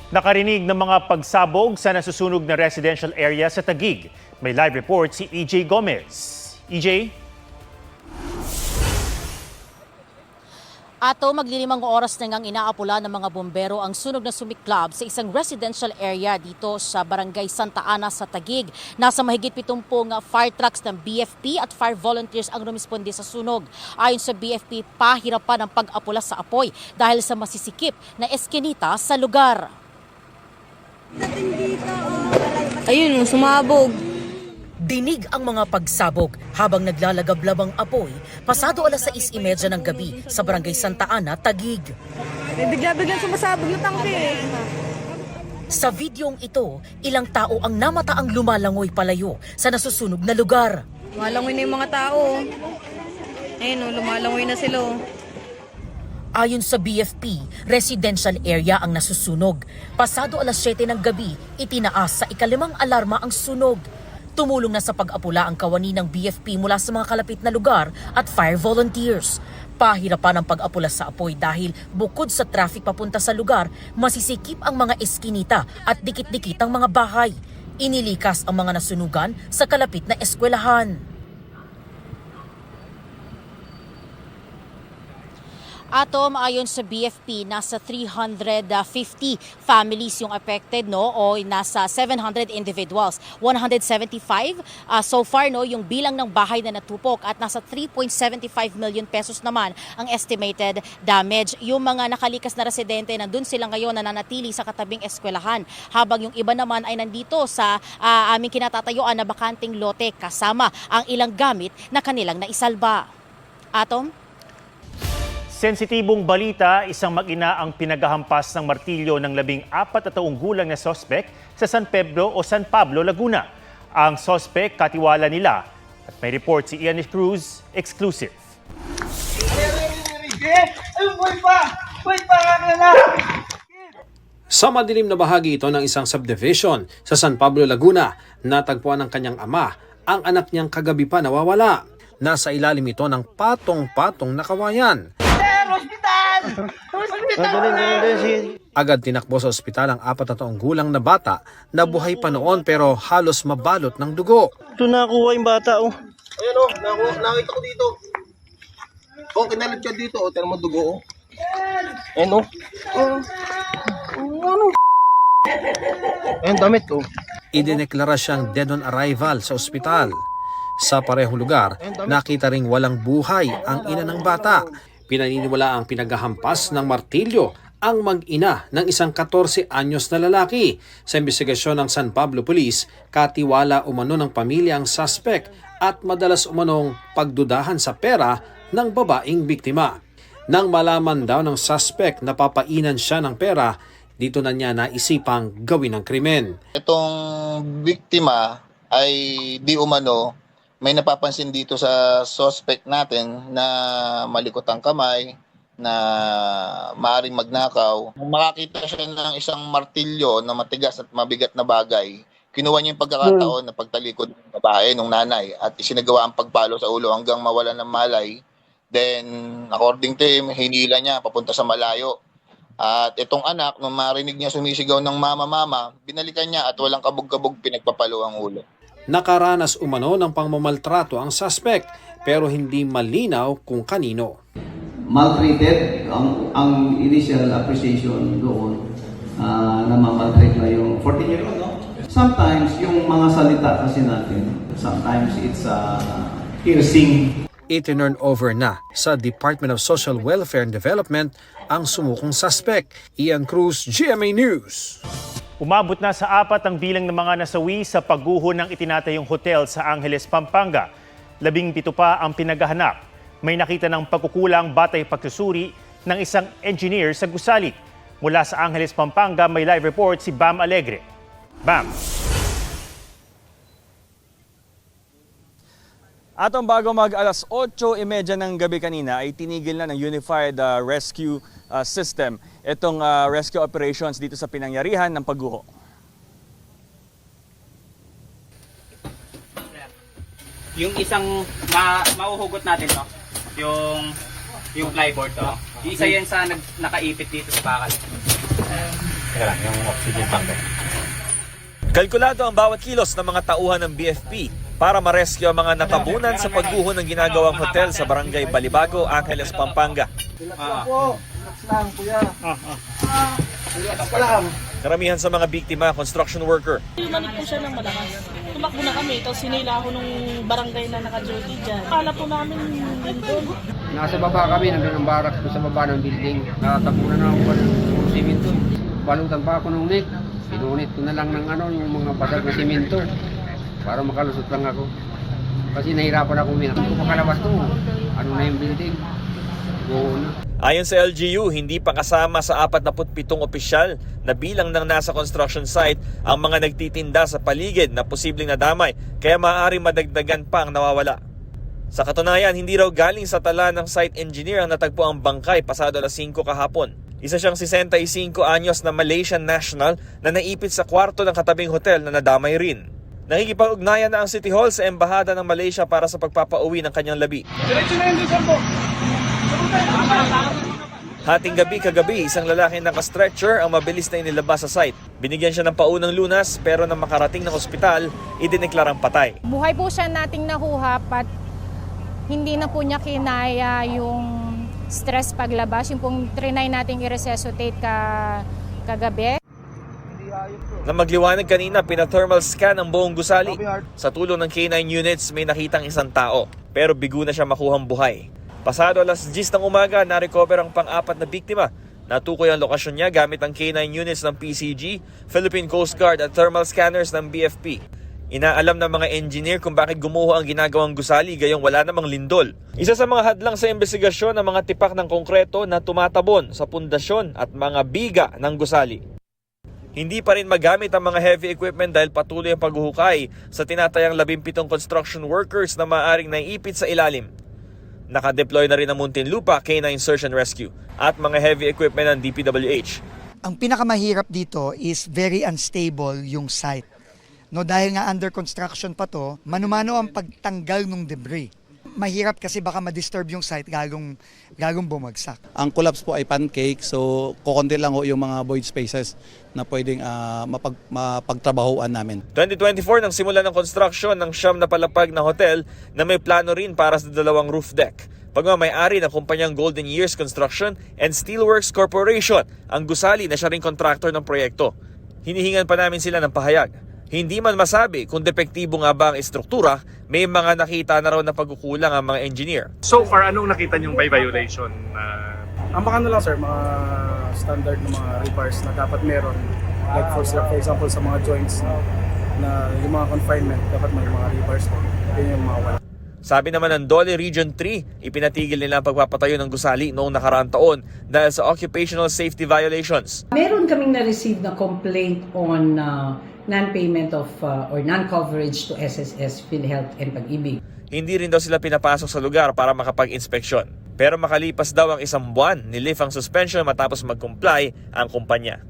Nakarinig ng mga pagsabog sa nasusunog na residential area sa Taguig. May live report si EJ Gomez. EJ? Ato, maglilimang oras na ngang inaapula ng mga bombero ang sunog na sumiklab sa isang residential area dito sa Barangay Santa Ana sa Taguig. Nasa mahigit 70 fire trucks ng BFP at fire volunteers ang rumisponde sa sunog. Ayon sa BFP, pahirapan ang pag-apula sa apoy dahil sa masisikip na eskinita sa lugar. Ayun, sumabog. Dinig ang mga pagsabog habang naglalagablab ang apoy pasado 6:30 ng gabi sa Barangay Santa Ana, Taguig. Bigla-biglang sumasabog yung tangke. Sa videong ito, ilang tao ang namataang lumalangoy palayo sa nasusunog na lugar. Lumalangoy na yung mga tao. Ayun, lumalangoy na sila. Ayon sa BFP, residential area ang nasusunog. Pasado 7:00 ng gabi, itinaas sa ika-5 alarma ang sunog. Tumulong na sa pag-apula ang kawani ng BFP mula sa mga kalapit na lugar at fire volunteers. Pahirapan ang pag-apula sa apoy dahil bukod sa traffic papunta sa lugar, masisikip ang mga eskinita at dikit-dikit ang mga bahay. Inilikas ang mga nasunugan sa kalapit na eskwelahan. Atom, ayon sa BFP, nasa 350 families yung affected, no, o nasa 700 individuals. 175 so far, no, yung bilang ng bahay na natupok at nasa 3.75 million pesos naman ang estimated damage. Yung mga nakalikas na residente, nandun sila ngayon nananatili sa katabing eskwelahan, habang yung iba naman ay nandito sa aming kinatatayuan na bakanting lote kasama ang ilang gamit na kanilang naisalba. Atom? Sensitibong balita, isang mag-ina ang pinaghahampas ng martilyo ng 14 na taong gulang na sospek sa San Pedro o San Pablo, Laguna. Ang sospek katiwala nila. At may report si Ian Cruz, exclusive. Sa madilim na bahagi ito ng isang subdivision sa San Pablo, Laguna, natagpuan ng kanyang ama ang anak niyang kagabi pa nawawala. Nasa ilalim ito ng patong-patong na kawayan. Agad tinakbo sa ospital ang 4 na taong gulang na bata na buhay pa noon pero halos mabalot ng dugo. Ito nakuha yung bata, oh. Ayan o, nakita ko dito. Oh, kinalit ka dito, oh. Tira mo dugo, oh. Ayan o. Ayan, damit, oh. Idineklara siyang dead on arrival sa ospital. Sa parehong lugar, nakita ring walang buhay ang ina ng bata. Pinaniniwala ang pinaghahampas ng martilyo ang mag-ina ng isang 14 anyos na lalaki. Sa investigasyon ng San Pablo Police, katiwala umano ng pamilya ang suspect at madalas umanong pagdudahan sa pera ng babaeng biktima. Nang malaman daw ng suspect na papainan siya ng pera, dito na niya naisipang gawin ang krimen. Itong biktima ay di umano may napapansin dito sa suspect natin na malikot ang kamay, na maaaring magnakaw. Makakita siya ng isang martilyo na matigas at mabigat na bagay. Kinuha niya yung pagkakataon na pagtalikod ng babae, ng nanay, at isinagawa ang pagpalo sa ulo hanggang mawala ng malay. Then, according to him, hinila niya papunta sa malayo. At itong anak, nung marinig niya sumisigaw ng mama, binalikan niya at walang kabog-kabog pinagpapalo ang ulo. Nakaranas umano ng pangmamaltrato ang suspect pero hindi malinaw kung kanino. Maltreated, ang initial appreciation doon na ma-maltreat na yung 14-year-old, no? Sometimes yung mga salita kasi natin, sometimes it's piercing. Itinurn over na sa Department of Social Welfare and Development ang sumukong suspect. Ian Cruz, GMA News. Umabot na sa 4 ang bilang ng mga nasawi sa pagguho ng itinatayong hotel sa Angeles, Pampanga. 17 pa ang pinaghahanap. May nakita ng pagkukulang batay pagsusuri ng isang engineer sa gusali. Mula sa Angeles, Pampanga, may live report si Bam Alegre. Bam! Atong bago mag 8:30 ng gabi kanina ay tinigil na ng Unified Rescue System itong rescue operations dito sa pinangyarihan ng pagguho. Yung isang mauhugot natin, no? Yung flyboard to. Yung isa yan sa nakaipit dito sa bakal. Kalkulado ang bawat kilos ng mga tauhan ng BFP para ma-rescue ang mga natabunan sa pagguho ng ginagawang hotel sa Barangay Balibago, Angeles, Pampanga. Karamihan sa mga biktima, construction worker. Lumanik po siya ng malakas. Tumakbo na kami, tapos sinila ako nung barangay na naka-duty dyan. Akala po namin doon. Nasa baba kami, nandun ang barak sa baba ng building. Natapunan na ako ng simento. Balutan pa ako ng neck. Pinunit ko na lang ng yung mga basag na simento para makalusot lang ako. Kasi nahirapan ako kung makalabas to. Ano na yung building? Oo na. Ayon sa LGU, hindi pa kasama sa 47 opisyal na bilang ng nasa construction site ang mga nagtitinda sa paligid na posibleng nadamay, kaya maaaring madagdagan pa ang nawawala. Sa katunayan, hindi raw galing sa tala ng site engineer ang natagpo ang bangkay pasado alas 5 kahapon. Isa siyang 65 anyos na Malaysian national na naipit sa kwarto ng katabing hotel na nadamay rin. Nakikipag-ugnayan na ang City Hall sa Embahada ng Malaysia para sa pagpapauwi ng kanyang labi. Hating gabi kagabi, isang lalaki naka-stretcher ang mabilis na inilabas sa site. Binigyan siya ng paunang lunas pero nang makarating ng ospital, idineklarang patay. Buhay po siya nating nahuha at hindi na po niya kinaya yung stress paglabas. Yung pong trinay nating i-resuscitate kagabi. Na magliwanag kanina, pina-thermal scan ang buong gusali. Sa tulong ng K9 units, may nakitang isang tao pero bigo na siya makuhang buhay. Pasado alas 10 ng umaga, na-recover ang pang-apat na biktima. Natukoy ang lokasyon niya gamit ang K9 units ng PCG, Philippine Coast Guard at thermal scanners ng BFP. Inaalam ng mga engineer kung bakit gumuho ang ginagawang gusali gayong wala namang lindol. Isa sa mga hadlang sa investigasyon ang mga tipak ng konkreto na tumatabon sa pundasyon at mga biga ng gusali. Hindi pa rin magamit ang mga heavy equipment dahil patuloy ang paghuhukay sa tinatayang 17 construction workers na maaaring naiipit sa ilalim. Nakadeploy na rin ang Muntinlupa, K9 Search and Rescue at mga heavy equipment ng DPWH. Ang pinakamahirap dito is very unstable yung site. No, dahil nga under construction pa to, mano-mano ang pagtanggal ng debris. Mahirap kasi baka ma-disturb yung site galong bumagsak. Ang collapse po ay pancake, so kukunti lang ho yung mga void spaces na pwedeng mapagtrabahoan namin. 2024 nang simula ng construction ng siyam na palapag na hotel na may plano rin para sa 2 roof deck. Pagmamayari ng kumpanyang Golden Years Construction and Steelworks Corporation, ang gusali na siya ring kontraktor ng proyekto. Hinihingan pa namin sila ng pahayag. Hindi man masabi kung depektibo nga ba ang estruktura, may mga nakita na raw na pagkukulang ang mga engineer. So far, anong nakita niyong by violation? Ang baka lang sir, mga standard na mga repairs na dapat meron. Like for example sa mga joints na yung mga confinement, dapat may mga repairs ko. Yun yung mga wala. Sabi naman ng Dole Region 3, ipinatigil nila ang pagpapatayo ng gusali noong nakaraang taon dahil sa occupational safety violations. Meron kaming na-receive na complaint on non-payment of or non-coverage to SSS, PhilHealth and Pag-ibig. Hindi rin daw sila pinapasok sa lugar para makapag-inspeksyon. Pero makalipas daw ang 1 buwan, nilift ang suspension matapos mag-comply ang kumpanya.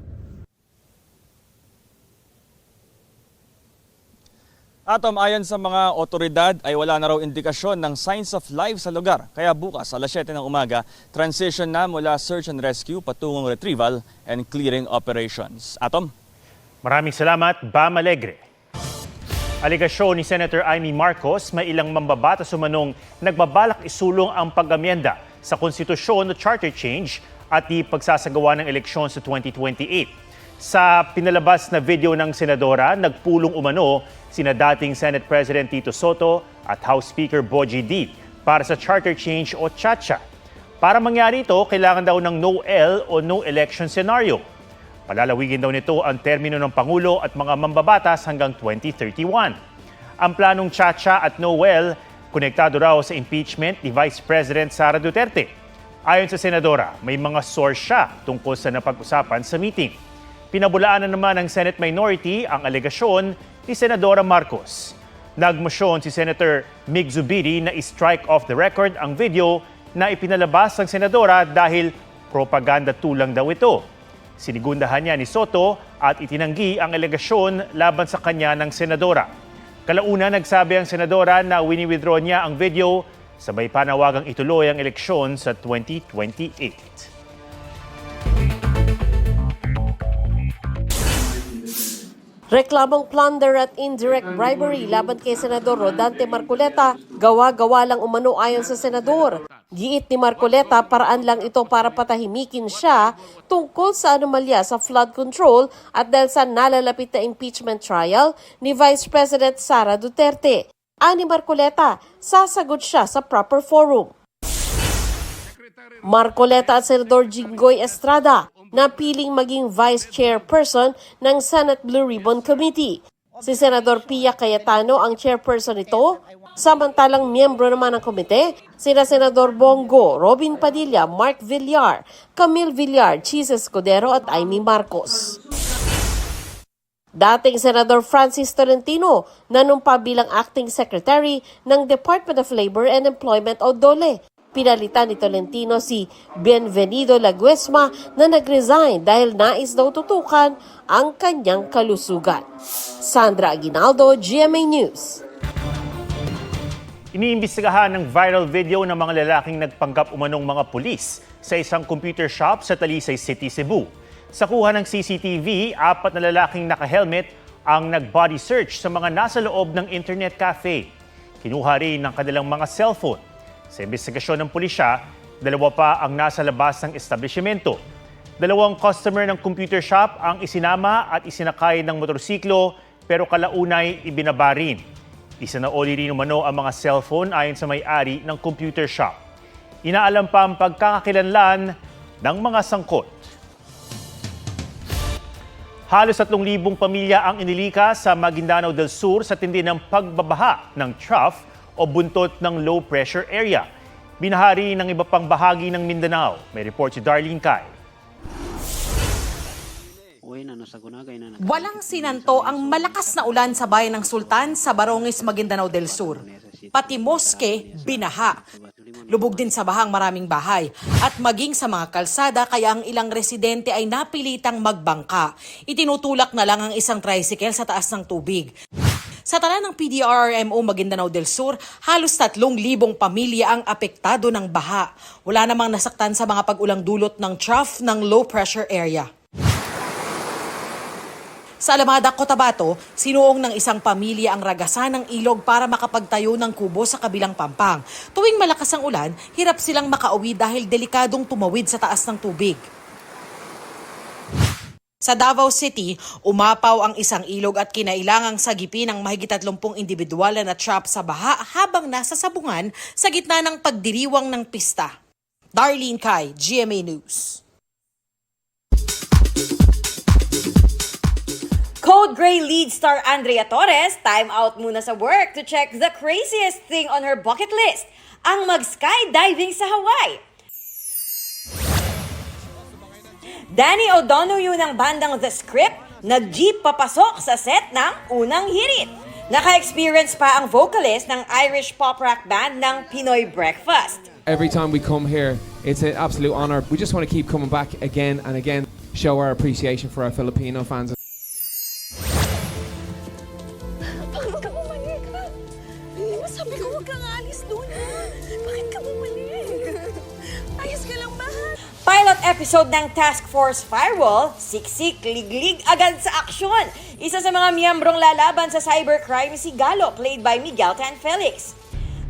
Atom, ayon sa mga otoridad ay wala na raw indikasyon ng signs of life sa lugar. Kaya bukas alas 7 ng umaga, transition na mula search and rescue patungong retrieval and clearing operations. Atom? Maraming salamat, Bam Alegre. Aligasyon ni Senator Amy Marcos, may ilang mambabatas umanong nagbabalak isulong ang pag-amyenda sa konstitusyon o charter change at di pagsasagawa ng eleksyon sa 2028. Sa pinalabas na video ng senadora, nagpulong umano sina dating Senate President Tito Soto at House Speaker Bogie D para sa charter change o CHACHA. Para mangyari ito, kailangan daw ng no-L o no-election scenario. Palalawigin daw nito ang termino ng Pangulo at mga mambabatas hanggang 2031. Ang planong CHACHA at no-L, konektado raw sa impeachment ni Vice President Sara Duterte. Ayon sa senadora, may mga source siya tungkol sa napag-usapan sa meeting. Pinabulaan na naman ng Senate Minority ang alegasyon ni Senadora Marcos. Nagmosyon si Senator Mig Zubiri na i-strike off the record ang video na ipinalabas ng senadora dahil propaganda tulang daw ito. Sinigundahan niya ni Soto at itinanggi ang alegasyon laban sa kanya ng senadora. Kalauna nagsabi ang senadora na wini-withdraw niya ang video, sabay panawagang ituloy ang eleksyon sa 2028. Reklamong plunder at indirect bribery laban kay Senador Rodante Marcoleta, gawa-gawa lang umano ayon sa senador. Giit ni Marcoleta, paraan lang ito para patahimikin siya tungkol sa anomalya sa flood control at dahil sa nalalapit na impeachment trial ni Vice President Sara Duterte. Ani Marcoleta, sasagot siya sa proper forum. Marcoleta at Senador Jinggoy Estrada na piling maging Vice Chairperson ng Senate Blue Ribbon Committee. Si Senador Pia Cayetano ang chairperson nito, samantalang miyembro naman ng komite, sina Senador Bongo, Robin Padilla, Mark Villar, Camille Villar, Chis Escudero at Amy Marcos. Dating Senador Francis Tolentino nanumpa bilang Acting Secretary ng Department of Labor and Employment o DOLE. Pinalitan ni Tolentino si Bienvenido Laguesma na nag-resign dahil nais daw tutukan ang kanyang kalusugan. Sandra Aguinaldo, GMA News. Iniimbestigahan ng viral video ng mga lalaking nagpanggap umanong mga pulis sa isang computer shop sa Talisay City, Cebu. Sa kuha ng CCTV, 4 na lalaking naka-helmet ang nag-body search sa mga nasa loob ng internet cafe. Kinuha rin ng kanilang mga cellphone. Sa investigasyon ng pulisya, 2 pa ang nasa labas ng establishmento. 2 customer ng computer shop ang isinama at isinakay ng motorsiklo pero kalaunay ibinabarin. Isinaoli rin umano ang mga cellphone ayon sa may-ari ng computer shop. Inaalam pa ang pagkakakilanlan ng mga sangkot. Halos 3,000 pamilya ang inilika sa Maguindanao del Sur sa tindi ng pagbabaha ng trough o buntot ng low pressure area. Binahari ng iba pang bahagi ng Mindanao. May report si Darlene Kai. Walang sinanto ang malakas na ulan sa bayan ng Sultan sa Barongis, Maguindanao del Sur. Pati moske, binaha. Lubog din sa bahang maraming bahay at maging sa mga kalsada kaya ang ilang residente ay napilitang magbangka. Itinutulak na lang ang isang tricycle sa taas ng tubig. Sa tala ng PDRRMO Maguindanao del Sur, halos 3,000 pamilya ang apektado ng baha. Wala namang nasaktan sa mga pag-ulang dulot ng trough ng low pressure area. Sa Alamada, Cotabato, sinuong ng isang pamilya ang ragasan ng ilog para makapagtayo ng kubo sa kabilang pampang. Tuwing malakas ang ulan, hirap silang makauwi dahil delikadong tumawid sa taas ng tubig. Sa Davao City, umapaw ang isang ilog at kinailangang sagipin ng mahigit 30 individual na trap sa baha habang nasa sabungan sa gitna ng pagdiriwang ng pista. Darlene Kai, GMA News. Code Gray lead star Andrea Torres, time out muna sa work to check the craziest thing on her bucket list, ang mag-skydiving sa Hawaii. Danny O'Donoghue ng bandang The Script, nag-jeep papasok sa set ng unang hirit. Naka-experience pa ang vocalist ng Irish pop rock band ng Pinoy Breakfast. Every time we come here, it's an absolute honor. We just want to keep coming back again and again, show our appreciation for our Filipino fans. Bakit ka bumalik? Sabi ko huwag kang alis doon. Bakit ka bumalik? Ayos ka lang ba? Pilot episode ng Task Force Firewall, siksik, liglig agad sa aksyon. Isa sa mga miyembrong lalaban sa cybercrime si Galo, played by Miguel Tan Felix.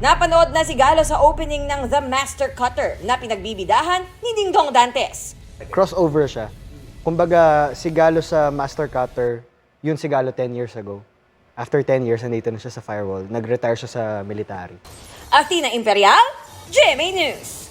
Napanood na si Galo sa opening ng The Master Cutter na pinagbibidahan ni Dingdong Dantes. Crossover siya. Kumbaga, si Galo sa Master Cutter, yun si Galo 10 years ago. After 10 years, nandito na siya sa Firewall. Nag-retire siya sa military. Athena Imperial, GMA News.